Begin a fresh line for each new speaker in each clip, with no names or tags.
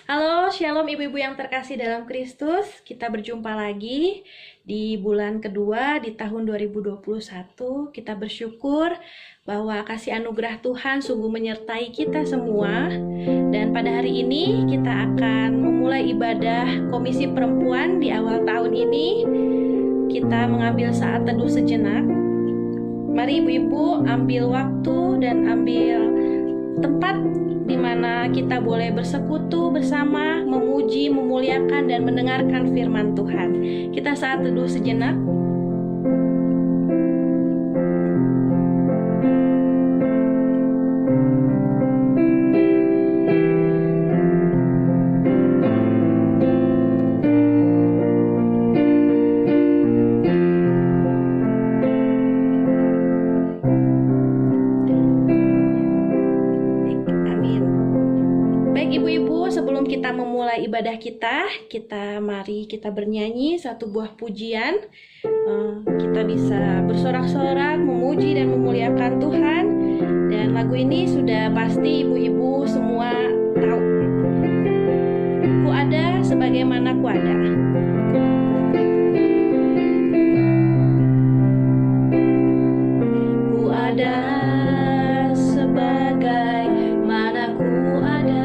Halo, Shalom ibu-ibu yang terkasih dalam Kristus. Kita berjumpa lagi di bulan kedua di tahun 2021. Kita bersyukur bahwa kasih anugerah Tuhan sungguh menyertai kita semua. Dan pada hari ini kita akan memulai ibadah Komisi Perempuan di awal tahun ini. Kita mengambil saat teduh sejenak. Mari ibu-ibu ambil waktu dan ambil tempat di mana kita boleh bersekutu bersama, memuji, memuliakan, dan mendengarkan firman Tuhan. Kita saat teduh sejenak. Kita memulai ibadah kita mari kita bernyanyi satu buah pujian. Kita bisa bersorak-sorak, memuji dan memuliakan Tuhan. Dan lagu ini sudah pasti ibu-ibu semua tahu. Ku ada sebagaimana ku ada. Ku ada sebagaimana ku ada.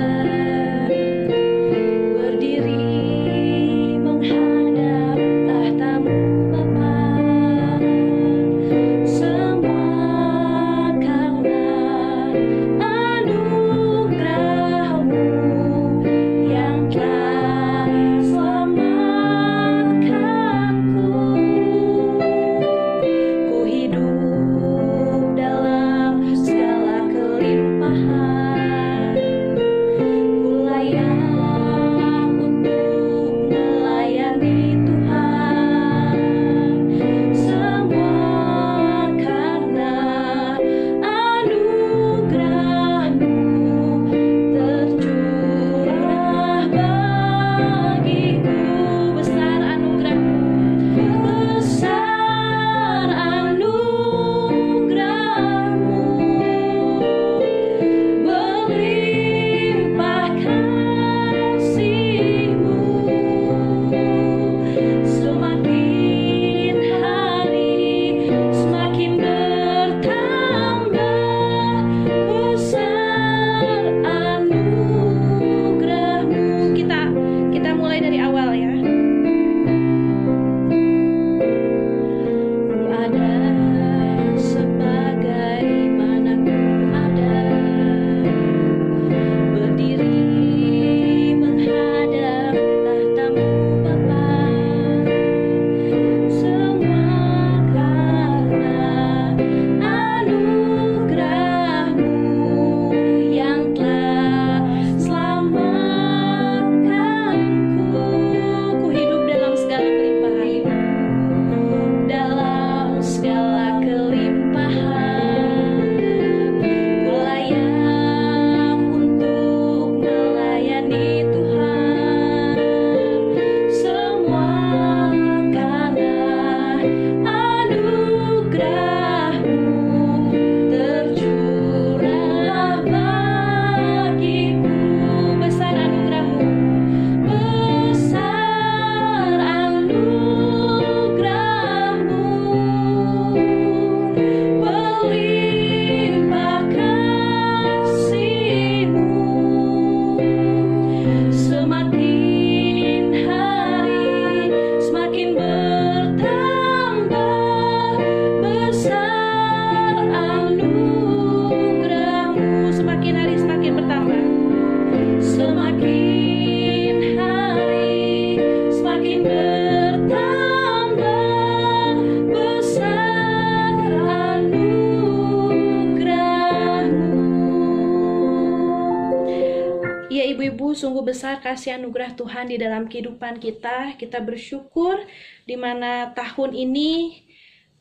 Sungguh besar kasih anugerah Tuhan di dalam kehidupan kita. Kita bersyukur di mana tahun ini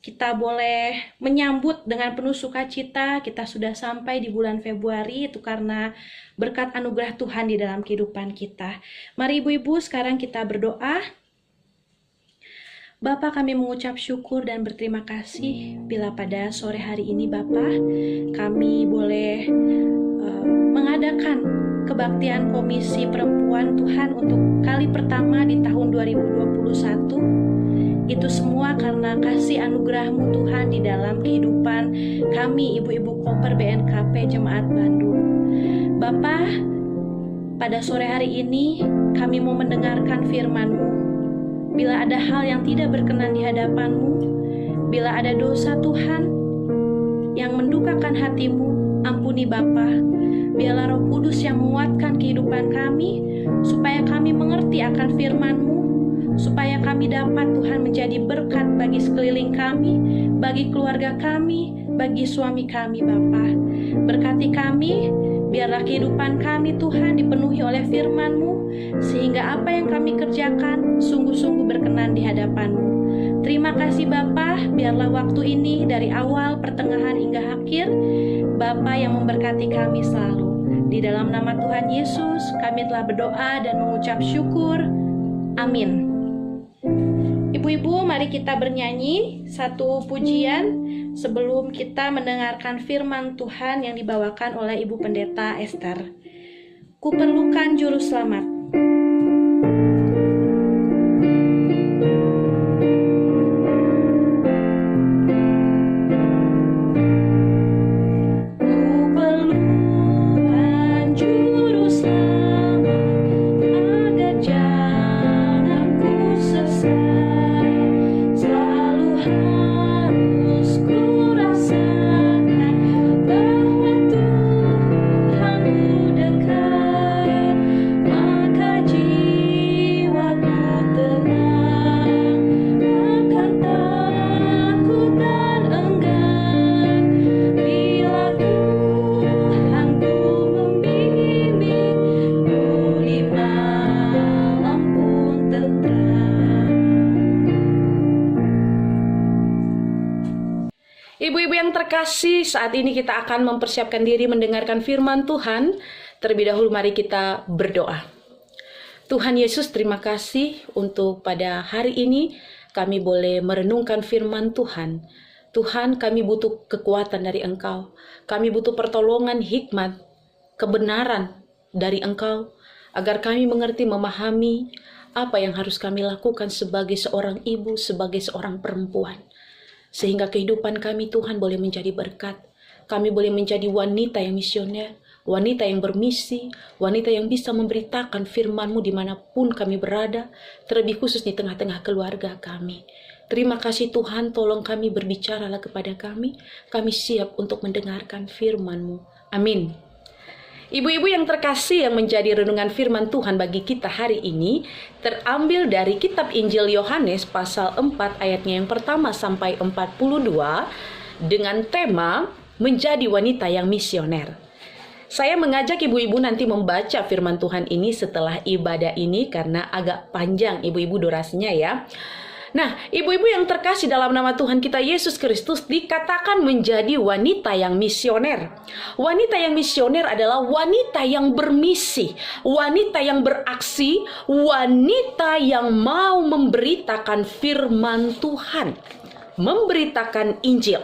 kita boleh menyambut dengan penuh sukacita. Kita sudah sampai di bulan Februari, itu karena berkat anugerah Tuhan di dalam kehidupan kita. Mari ibu-ibu sekarang kita berdoa. Bapa, kami mengucap syukur dan berterima kasih bila pada sore hari ini Bapa kami boleh mengadakan kebaktian Komisi Perempuan Tuhan untuk kali pertama di tahun 2021. Itu semua karena kasih anugerah-Mu Tuhan di dalam kehidupan kami ibu-ibu koper BNKP Jemaat Bandung. Bapa, pada sore hari ini kami mau mendengarkan firman-Mu. Bila ada hal yang tidak berkenan di hadapan-Mu, bila ada dosa Tuhan yang mendukakan hati-Mu, ampuni Bapa. Biarlah Roh Kudus yang menguatkan kehidupan kami, supaya kami mengerti akan firman-Mu, supaya kami dapat Tuhan menjadi berkat bagi sekeliling kami, bagi keluarga kami, bagi suami kami Bapa. Berkati kami, biarlah kehidupan kami Tuhan dipenuhi oleh firman-Mu, sehingga apa yang kami kerjakan sungguh-sungguh berkenan di hadapan-Mu. Terima kasih Bapa, biarlah waktu ini dari awal, pertengahan hingga akhir, Bapa yang memberkati kami selalu. Di dalam nama Tuhan Yesus, kami telah berdoa dan mengucap syukur. Amin. Ibu-ibu, mari kita bernyanyi satu pujian sebelum kita mendengarkan firman Tuhan yang dibawakan oleh Ibu Pendeta Esther. Kuperlukan juru selamat. Ibu-ibu yang terkasih, saat ini kita akan mempersiapkan diri mendengarkan firman Tuhan. Terlebih dahulu mari kita berdoa. Tuhan Yesus, terima kasih untuk pada hari ini kami boleh merenungkan firman Tuhan. Tuhan, kami butuh kekuatan dari Engkau. Kami butuh pertolongan, hikmat, kebenaran dari Engkau, agar kami mengerti, memahami apa yang harus kami lakukan sebagai seorang ibu, sebagai seorang perempuan. Sehingga kehidupan kami Tuhan boleh menjadi berkat. Kami boleh menjadi wanita yang misioner, wanita yang bermisi, wanita yang bisa memberitakan firman-Mu dimanapun kami berada, terlebih khusus di tengah-tengah keluarga kami. Terima kasih Tuhan, tolong kami, berbicaralah kepada kami. Kami siap untuk mendengarkan firman-Mu. Amin. Ibu-ibu yang terkasih, yang menjadi renungan firman Tuhan bagi kita hari ini terambil dari kitab Injil Yohanes pasal 4 ayatnya yang pertama sampai 42 dengan tema menjadi wanita yang misioner. Saya mengajak ibu-ibu nanti membaca firman Tuhan ini setelah ibadah ini karena agak panjang ibu-ibu durasinya ya. Nah, ibu-ibu yang terkasih, dalam nama Tuhan kita Yesus Kristus dikatakan menjadi wanita yang misioner. Wanita yang misioner adalah wanita yang bermisi, wanita yang beraksi, wanita yang mau memberitakan firman Tuhan, memberitakan Injil.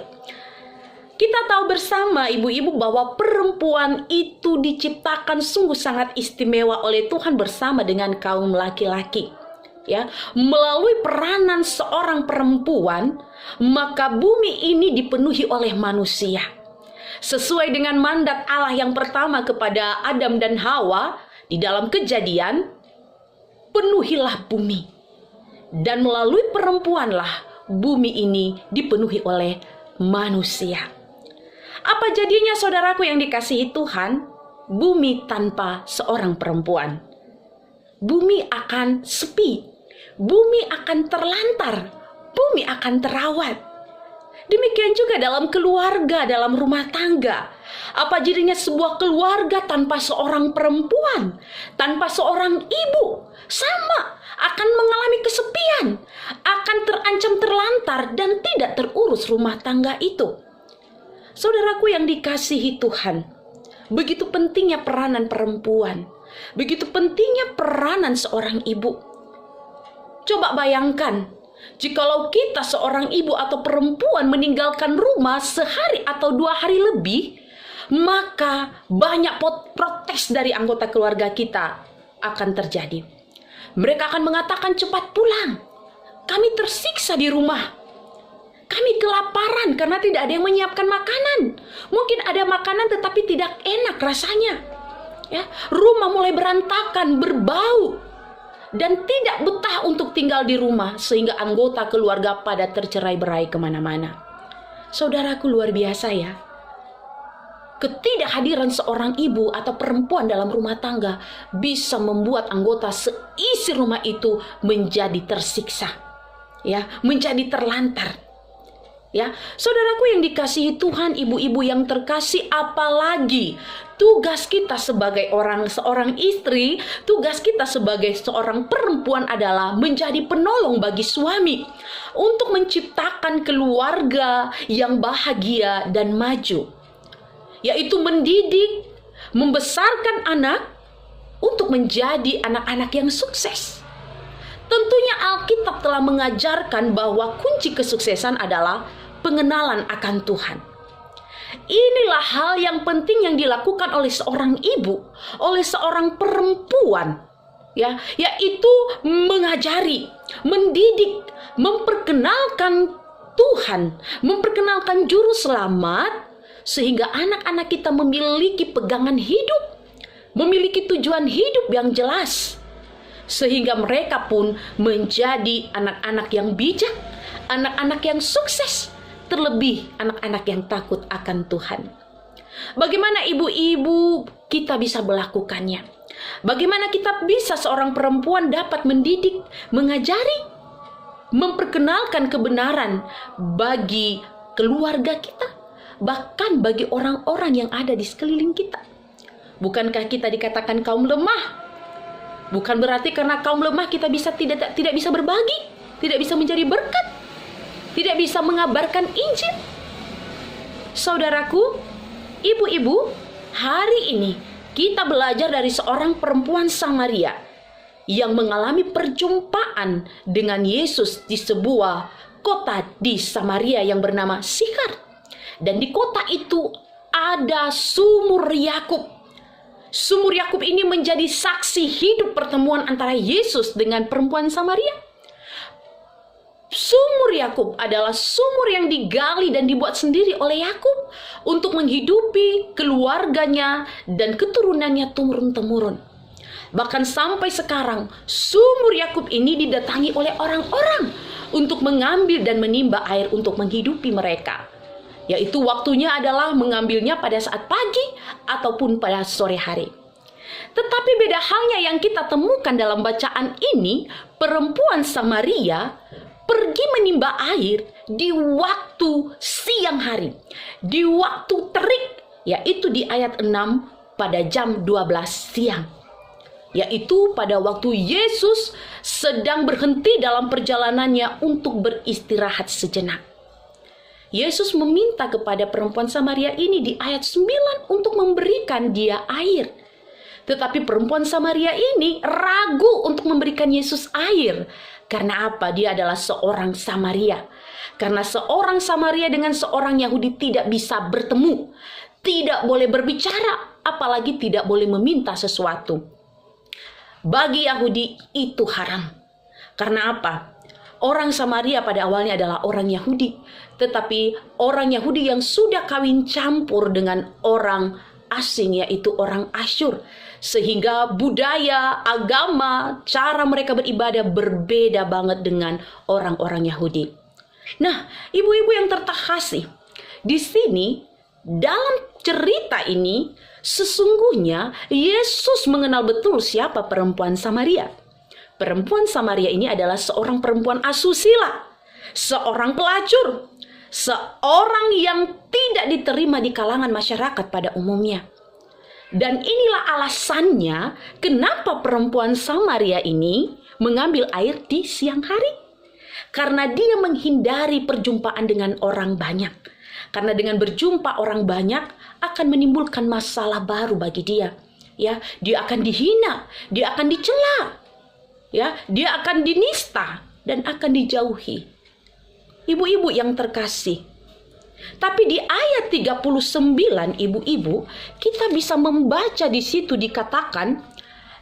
Kita tahu bersama ibu-ibu bahwa perempuan itu diciptakan sungguh sangat istimewa oleh Tuhan bersama dengan kaum laki-laki. Ya, melalui peranan seorang perempuan, maka bumi ini dipenuhi oleh manusia. Sesuai dengan mandat Allah yang pertama kepada Adam dan Hawa di dalam Kejadian, penuhilah bumi. Dan melalui perempuanlah bumi ini dipenuhi oleh manusia. Apa jadinya saudaraku yang dikasihi Tuhan? Bumi tanpa seorang perempuan, bumi akan sepi. Bumi akan terlantar, bumi akan terawat. Demikian juga dalam keluarga, dalam rumah tangga. Apa jadinya sebuah keluarga tanpa seorang perempuan, tanpa seorang ibu? Sama, akan mengalami kesepian, akan terancam terlantar dan tidak terurus rumah tangga itu. Saudaraku yang dikasihi Tuhan, begitu pentingnya peranan perempuan, begitu pentingnya peranan seorang ibu. Coba bayangkan, jikalau kita seorang ibu atau perempuan meninggalkan rumah sehari atau 2 hari lebih,
maka banyak protes dari anggota keluarga kita akan terjadi. Mereka akan mengatakan, cepat pulang, kami tersiksa di rumah, kami kelaparan karena tidak ada yang menyiapkan makanan. Mungkin ada makanan tetapi tidak enak rasanya. Ya, rumah mulai berantakan, berbau, dan tidak betah untuk tinggal di rumah, sehingga anggota keluarga pada tercerai-berai kemana-mana. Saudaraku, luar biasa ya. Ketidakhadiran seorang ibu atau perempuan dalam rumah tangga bisa membuat anggota seisi rumah itu menjadi tersiksa, ya, menjadi terlantar. Ya, saudaraku yang dikasihi Tuhan, ibu-ibu yang terkasih, apalagi tugas kita sebagai seorang istri, tugas kita sebagai seorang perempuan adalah menjadi penolong bagi suami untuk menciptakan keluarga yang bahagia dan maju, yaitu mendidik, membesarkan anak untuk menjadi anak-anak yang sukses. Tentunya Alkitab telah mengajarkan bahwa kunci kesuksesan adalah pengenalan akan Tuhan. Inilah hal yang penting yang dilakukan oleh seorang ibu, oleh seorang perempuan, ya, yaitu mengajari, mendidik, memperkenalkan Tuhan, memperkenalkan juru selamat, sehingga anak-anak kita memiliki pegangan hidup, memiliki tujuan hidup yang jelas, sehingga mereka pun menjadi anak-anak yang bijak, anak-anak yang sukses, terlebih anak-anak yang takut akan Tuhan. Bagaimana ibu-ibu kita bisa melakukannya? Bagaimana kita bisa seorang perempuan dapat mendidik, mengajari, memperkenalkan kebenaran bagi keluarga kita, bahkan bagi orang-orang yang ada di sekeliling kita? Bukankah kita dikatakan kaum lemah? Bukan berarti karena kaum lemah kita tidak bisa berbagi, tidak bisa menjadi berkat, tidak bisa mengabarkan Injil. Saudaraku, ibu-ibu, hari ini kita belajar dari seorang perempuan Samaria yang mengalami perjumpaan dengan Yesus di sebuah kota di Samaria yang bernama Sikhar. Dan di kota itu ada sumur Yakub. Sumur Yakub ini menjadi saksi hidup pertemuan antara Yesus dengan perempuan Samaria. Sumur Yakub adalah sumur yang digali dan dibuat sendiri oleh Yakub untuk menghidupi keluarganya dan keturunannya turun-temurun. Bahkan sampai sekarang, sumur Yakub ini didatangi oleh orang-orang untuk mengambil dan menimba air untuk menghidupi mereka. Yaitu waktunya adalah mengambilnya pada saat pagi ataupun pada sore hari. Tetapi beda halnya yang kita temukan dalam bacaan ini, perempuan Samaria pergi menimba air di waktu siang hari, di waktu terik, yaitu di ayat 6 pada jam 12 siang. Yaitu pada waktu Yesus sedang berhenti dalam perjalanannya untuk beristirahat sejenak. Yesus meminta kepada perempuan Samaria ini di ayat 9 untuk memberikan dia air. Tetapi perempuan Samaria ini ragu untuk memberikan Yesus air. Karena apa? Dia adalah seorang Samaria. Karena seorang Samaria dengan seorang Yahudi tidak bisa bertemu, tidak boleh berbicara, apalagi tidak boleh meminta sesuatu. Bagi Yahudi itu haram. Karena apa? Orang Samaria pada awalnya adalah orang Yahudi, tetapi orang Yahudi yang sudah kawin campur dengan orang asing, yaitu orang Asyur, sehingga budaya, agama, cara mereka beribadah berbeda banget dengan orang-orang Yahudi. Nah, ibu-ibu yang terkasih, di sini dalam cerita ini sesungguhnya Yesus mengenal betul siapa perempuan Samaria. Perempuan Samaria ini adalah seorang perempuan asusila, seorang pelacur, seorang yang tidak diterima di kalangan masyarakat pada umumnya. Dan inilah alasannya kenapa perempuan Samaria ini mengambil air di siang hari. Karena dia menghindari perjumpaan dengan orang banyak. Karena dengan berjumpa orang banyak akan menimbulkan masalah baru bagi dia. Ya, dia akan dihina, dia akan dicela. Ya, dia akan dinista dan akan dijauhi. Ibu-ibu yang terkasih, Tapi di ayat 39 ibu-ibu, kita bisa membaca di situ dikatakan,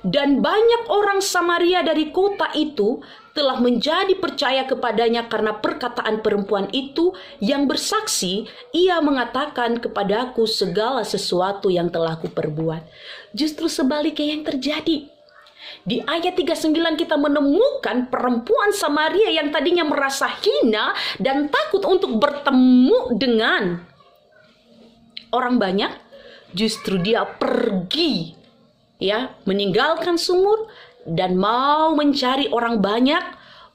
dan banyak orang Samaria dari kota itu telah menjadi percaya kepadanya karena perkataan perempuan itu yang bersaksi, ia mengatakan kepadaku segala sesuatu yang telah kuperbuat. Justru sebaliknya yang terjadi. Di ayat 39 kita menemukan perempuan Samaria yang tadinya merasa hina dan takut untuk bertemu dengan orang banyak, justru dia pergi, ya, meninggalkan sumur dan mau mencari orang banyak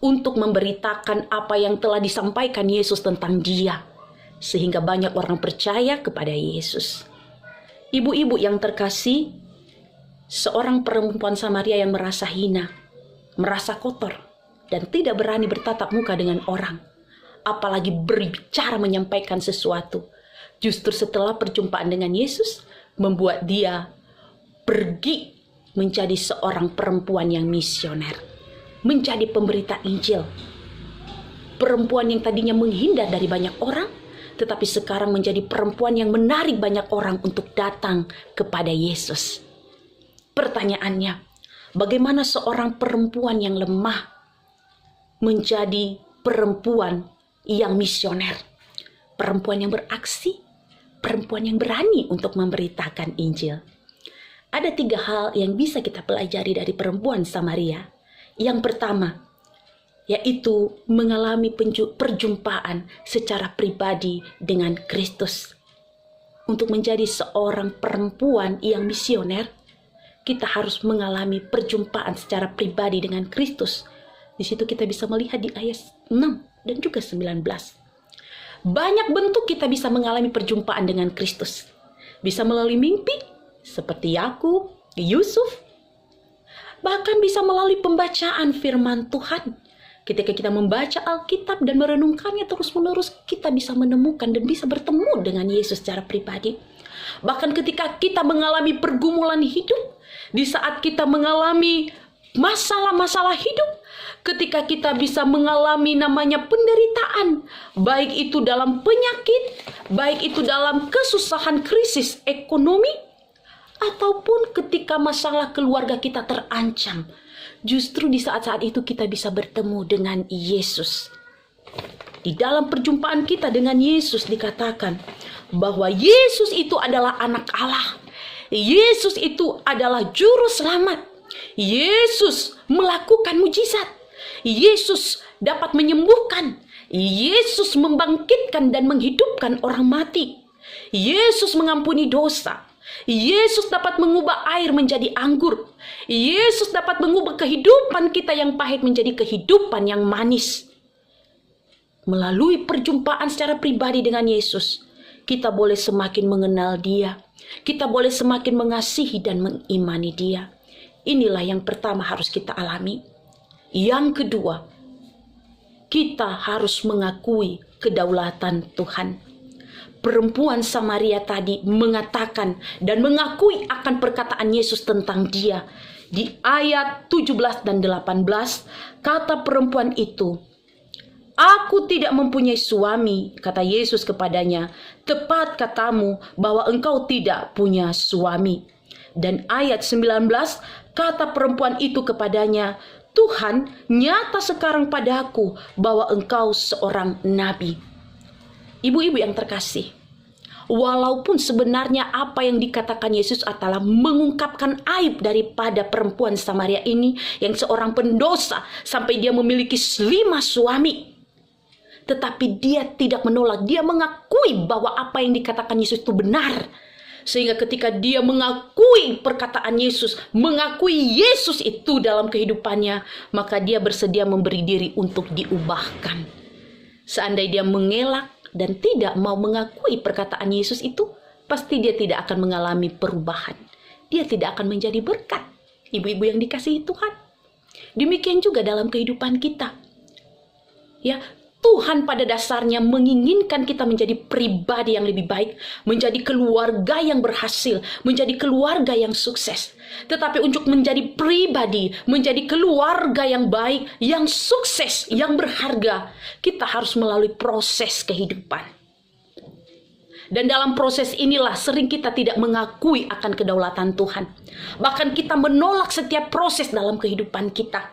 untuk memberitakan apa yang telah disampaikan Yesus tentang dia, sehingga banyak orang percaya kepada Yesus. Ibu-ibu yang terkasih, seorang perempuan Samaria yang merasa hina, merasa kotor, dan tidak berani bertatap muka dengan orang, apalagi berbicara menyampaikan sesuatu. Justru setelah perjumpaan dengan Yesus, membuat dia pergi menjadi seorang perempuan yang misioner, menjadi pemberita Injil. Perempuan yang tadinya menghindar dari banyak orang, tetapi sekarang menjadi perempuan yang menarik banyak orang untuk datang kepada Yesus. Pertanyaannya, bagaimana seorang perempuan yang lemah menjadi perempuan yang misioner? Perempuan yang beraksi, perempuan yang berani untuk memberitakan Injil. Ada 3 hal yang bisa kita pelajari dari perempuan Samaria. Yang pertama, yaitu mengalami perjumpaan secara pribadi dengan Kristus. Untuk menjadi seorang perempuan yang misioner, kita harus mengalami perjumpaan secara pribadi dengan Kristus. Di situ kita bisa melihat di ayat 6 dan juga 19. Banyak bentuk kita bisa mengalami perjumpaan dengan Kristus. Bisa melalui mimpi, seperti Yakub, Yusuf. Bahkan bisa melalui pembacaan firman Tuhan. Ketika kita membaca Alkitab dan merenungkannya terus-menerus, kita bisa menemukan dan bisa bertemu dengan Yesus secara pribadi. Bahkan ketika kita mengalami pergumulan hidup, di saat kita mengalami masalah-masalah hidup, ketika kita bisa mengalami namanya penderitaan, baik itu dalam penyakit, baik itu dalam kesusahan krisis ekonomi, ataupun ketika masalah keluarga kita terancam, justru di saat-saat itu kita bisa bertemu dengan Yesus. Di dalam perjumpaan kita dengan Yesus dikatakan bahwa Yesus itu adalah anak Allah. Yesus itu adalah juru selamat. Yesus melakukan mujizat. Yesus dapat menyembuhkan. Yesus membangkitkan dan menghidupkan orang mati. Yesus mengampuni dosa. Yesus dapat mengubah air menjadi anggur. Yesus dapat mengubah kehidupan kita yang pahit menjadi kehidupan yang manis. Melalui perjumpaan secara pribadi dengan Yesus, kita boleh semakin mengenal Dia. Kita boleh semakin mengasihi dan mengimani Dia. Inilah yang pertama harus kita alami. Yang kedua, kita harus mengakui kedaulatan Tuhan. Perempuan Samaria tadi mengatakan dan mengakui akan perkataan Yesus tentang dia. Di ayat 17 dan 18, kata perempuan itu, "Aku tidak mempunyai suami," kata Yesus kepadanya. "Tepat katamu bahwa engkau tidak punya suami." Dan ayat 19, kata perempuan itu kepadanya, "Tuhan, nyata sekarang padaku bahwa engkau seorang nabi." Ibu-ibu yang terkasih, walaupun sebenarnya apa yang dikatakan Yesus adalah mengungkapkan aib daripada perempuan Samaria ini yang seorang pendosa sampai dia memiliki 5 suami. Tetapi dia tidak menolak, dia mengakui bahwa apa yang dikatakan Yesus itu benar. Sehingga ketika dia mengakui perkataan Yesus, mengakui Yesus itu dalam kehidupannya, maka dia bersedia memberi diri untuk diubahkan. Seandainya dia mengelak dan tidak mau mengakui perkataan Yesus itu, pasti dia tidak akan mengalami perubahan. Dia tidak akan menjadi berkat. Ibu-ibu yang dikasihi Tuhan. Demikian juga dalam kehidupan kita. Ya, Tuhan pada dasarnya menginginkan kita menjadi pribadi yang lebih baik, menjadi keluarga yang berhasil, menjadi keluarga yang sukses. Tetapi untuk menjadi pribadi, menjadi keluarga yang baik, yang sukses, yang berharga, kita harus melalui proses kehidupan. Dan dalam proses inilah sering kita tidak mengakui akan kedaulatan Tuhan. Bahkan kita menolak setiap proses dalam kehidupan kita.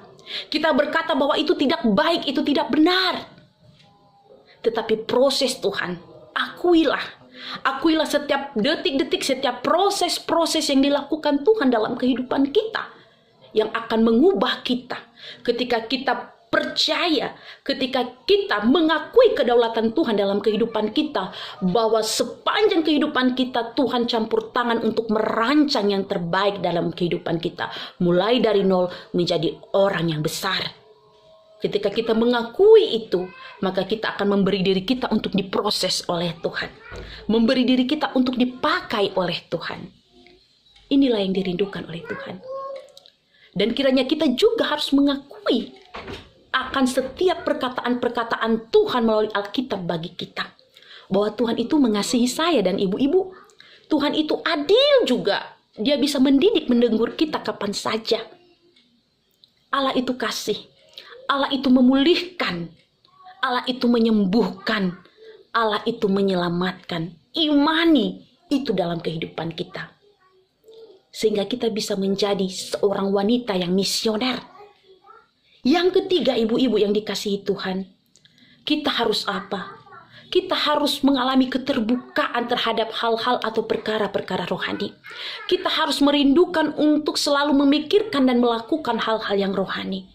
Kita berkata bahwa itu tidak baik, itu tidak benar. Tetapi proses Tuhan, akuilah. Akuilah setiap detik-detik, setiap proses-proses yang dilakukan Tuhan dalam kehidupan kita. Yang akan mengubah kita. Ketika kita percaya, ketika kita mengakui kedaulatan Tuhan dalam kehidupan kita, bahwa sepanjang kehidupan kita Tuhan campur tangan untuk merancang yang terbaik dalam kehidupan kita, mulai dari nol menjadi orang yang besar. Ketika kita mengakui itu, maka kita akan memberi diri kita untuk diproses oleh Tuhan, memberi diri kita untuk dipakai oleh Tuhan. Inilah yang dirindukan oleh Tuhan. Dan kiranya kita juga harus mengakui akan setiap perkataan-perkataan Tuhan melalui Alkitab bagi kita. Bahwa Tuhan itu mengasihi saya dan ibu-ibu. Tuhan itu adil juga. Dia bisa mendidik, menegur kita kapan saja. Allah itu kasih. Allah itu memulihkan. Allah itu menyembuhkan. Allah itu menyelamatkan. Imani itu dalam kehidupan kita. Sehingga kita bisa menjadi seorang wanita yang misioner. Yang ketiga, ibu-ibu yang dikasihi Tuhan, kita harus apa? Kita harus mengalami keterbukaan terhadap hal-hal atau perkara-perkara rohani. Kita harus merindukan untuk selalu memikirkan dan melakukan hal-hal yang rohani.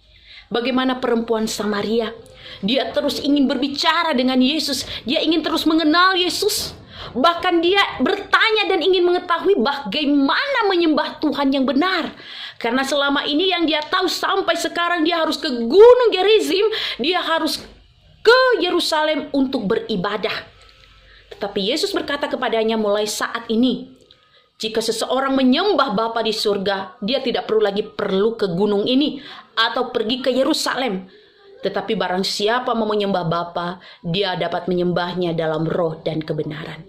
Bagaimana perempuan Samaria? Dia terus ingin berbicara dengan Yesus. Dia ingin terus mengenal Yesus. Bahkan dia bertanya dan ingin mengetahui bagaimana menyembah Tuhan yang benar. Karena selama ini yang dia tahu sampai sekarang dia harus ke Gunung Gerizim, dia harus ke Yerusalem untuk beribadah. Tetapi Yesus berkata kepadanya, mulai saat ini, jika seseorang menyembah Bapa di surga, dia tidak perlu ke gunung ini atau pergi ke Yerusalem. Tetapi barang siapa mau menyembah Bapa, dia dapat menyembahnya dalam roh dan kebenaran.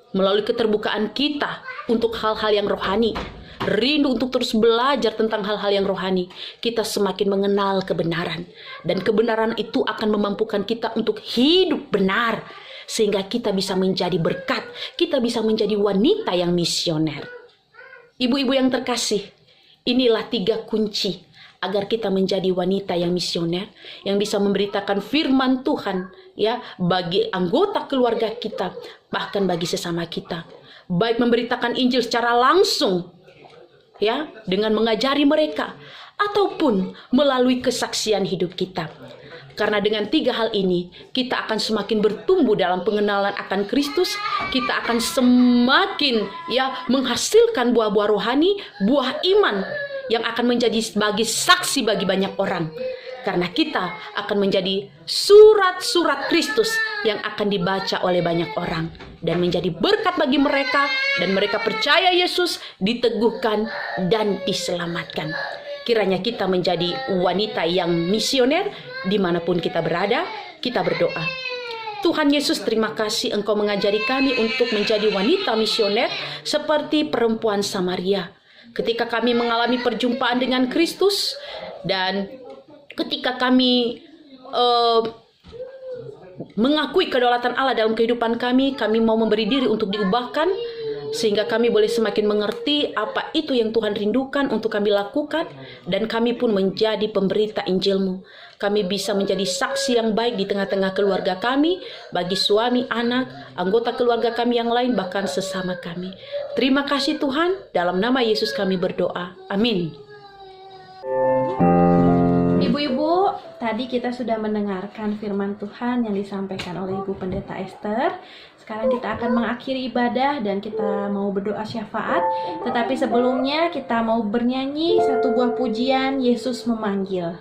Melalui keterbukaan kita untuk hal-hal yang rohani, rindu untuk terus belajar tentang hal-hal yang rohani, kita semakin mengenal kebenaran. Dan kebenaran itu akan memampukan kita untuk hidup benar. Sehingga kita bisa menjadi berkat, kita bisa menjadi wanita yang misioner. Ibu-ibu yang terkasih, inilah 3 kunci agar kita menjadi wanita yang misioner, yang bisa memberitakan firman Tuhan ya bagi anggota keluarga kita, bahkan bagi sesama kita. Baik memberitakan Injil secara langsung ya dengan mengajari mereka, ataupun melalui kesaksian hidup kita. Karena dengan 3 hal ini, kita akan semakin bertumbuh dalam pengenalan akan Kristus. Kita akan semakin menghasilkan buah-buah rohani, buah iman yang akan menjadi sebagai saksi bagi banyak orang. Karena kita akan menjadi surat-surat Kristus yang akan dibaca oleh banyak orang. Dan menjadi berkat bagi mereka. Dan mereka percaya Yesus, diteguhkan, dan diselamatkan. Kiranya kita menjadi wanita yang misioner dimanapun kita berada. Kita berdoa. Tuhan Yesus, terima kasih Engkau mengajari kami untuk menjadi wanita misioner seperti perempuan Samaria. Ketika kami mengalami perjumpaan dengan Kristus dan ketika kami mengakui kedaulatan Allah dalam kehidupan kami, kami mau memberi diri untuk diubahkan sehingga kami boleh semakin mengerti apa itu yang Tuhan rindukan untuk kami lakukan, dan kami pun menjadi pemberita Injil-Mu. Kami bisa menjadi saksi yang baik di tengah-tengah keluarga kami, bagi suami, anak, anggota keluarga kami yang lain, bahkan sesama kami. Terima kasih Tuhan, dalam nama Yesus kami berdoa. Amin.
Ibu-ibu, tadi kita sudah mendengarkan firman Tuhan yang disampaikan oleh Ibu Pendeta Esther. Sekarang kita akan mengakhiri ibadah dan kita mau berdoa syafaat. Tetapi sebelumnya kita mau bernyanyi satu buah pujian, Yesus Memanggil.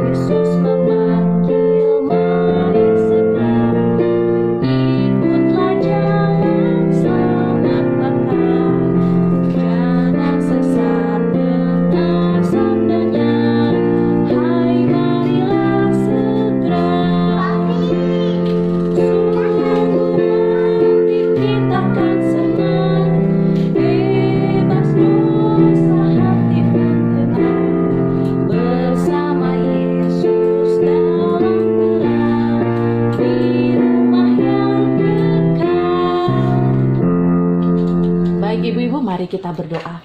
Yesus memanggil, mari segera ikutlah jalan selamat Bapa. Jangan sesat, dengar sabdanya, hai marilah segera. Sungguh nanti kita akan senang.
Baik ibu-ibu, mari kita berdoa.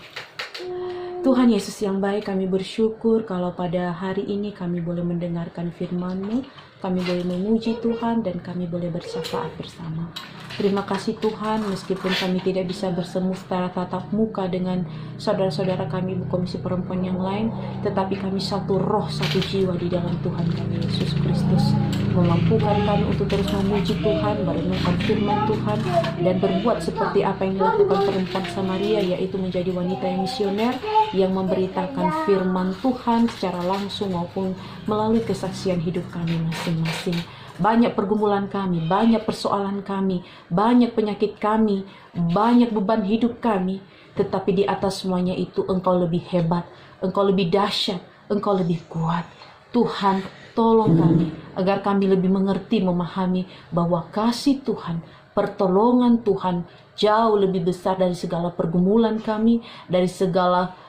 Tuhan Yesus yang baik, kami bersyukur kalau pada hari ini kami boleh mendengarkan firman-Mu, kami boleh memuji Tuhan, dan kami boleh bersyafaat bersama. Terima kasih Tuhan, meskipun kami tidak bisa bersemu secara tatap muka dengan saudara-saudara kami Komisi Perempuan yang lain, tetapi kami satu roh, satu jiwa di dalam Tuhan kami Yesus Kristus. Memampukan kami untuk terus memuji Tuhan, merenungkan firman Tuhan, dan berbuat seperti apa yang dilakukan perempuan Samaria, yaitu menjadi wanita yang misioner yang memberitakan firman Tuhan secara langsung maupun melalui kesaksian hidup kami masing-masing. Banyak pergumulan kami, banyak persoalan kami, banyak penyakit kami, banyak beban hidup kami, tetapi di atas semuanya itu Engkau lebih hebat, Engkau lebih dahsyat, Engkau lebih kuat. Tuhan, tolong kami agar kami lebih mengerti, memahami bahwa kasih Tuhan, pertolongan Tuhan jauh lebih besar dari segala pergumulan kami, dari segala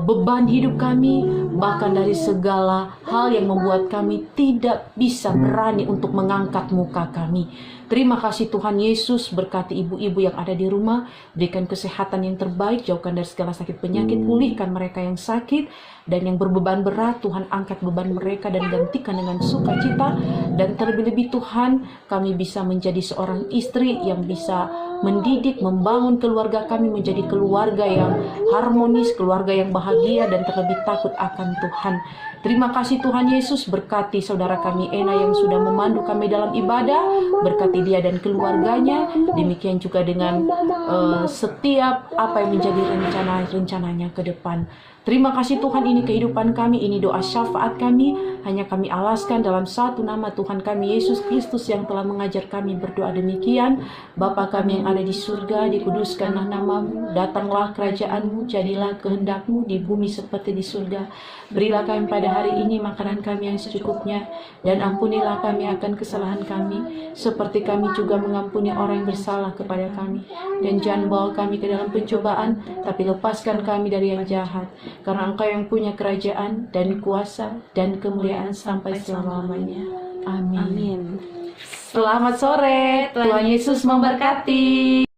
beban hidup kami, bahkan dari segala hal yang membuat kami tidak bisa berani untuk mengangkat muka kami. Terima kasih Tuhan Yesus, berkati ibu-ibu yang ada di rumah, berikan kesehatan yang terbaik, jauhkan dari segala sakit penyakit, pulihkan mereka yang sakit, dan yang berbeban berat, Tuhan angkat beban mereka dan gantikan dengan sukacita. Dan terlebih-lebih Tuhan, kami bisa menjadi seorang istri yang bisa mendidik, membangun keluarga kami menjadi keluarga yang harmonis, keluarga yang bahagia, dan terlebih takut akan Tuhan. Terima kasih Tuhan Yesus, berkati saudara kami Ena yang sudah memandu kami dalam ibadah, berkati dia dan keluarganya, demikian juga dengan setiap apa yang menjadi rencananya ke depan. Terima kasih Tuhan, ini kehidupan kami, ini doa syafaat kami, hanya kami alaskan dalam satu nama Tuhan kami Yesus Kristus yang telah mengajar kami berdoa demikian. Bapa kami yang ada di surga, dikuduskanlah nama-Mu, datanglah kerajaan-Mu, jadilah kehendak-Mu di bumi seperti di surga. Berilah kami pada hari ini makanan kami yang secukupnya, dan ampunilah kami akan kesalahan kami, seperti kami juga mengampuni orang yang bersalah kepada kami. Dan jangan bawa kami ke dalam pencobaan, tapi lepaskan kami dari yang jahat. Karena Engkau yang punya kerajaan dan kuasa dan kemuliaan sampai selama-lamanya. Amin. Selamat sore, Tuhan Yesus memberkati.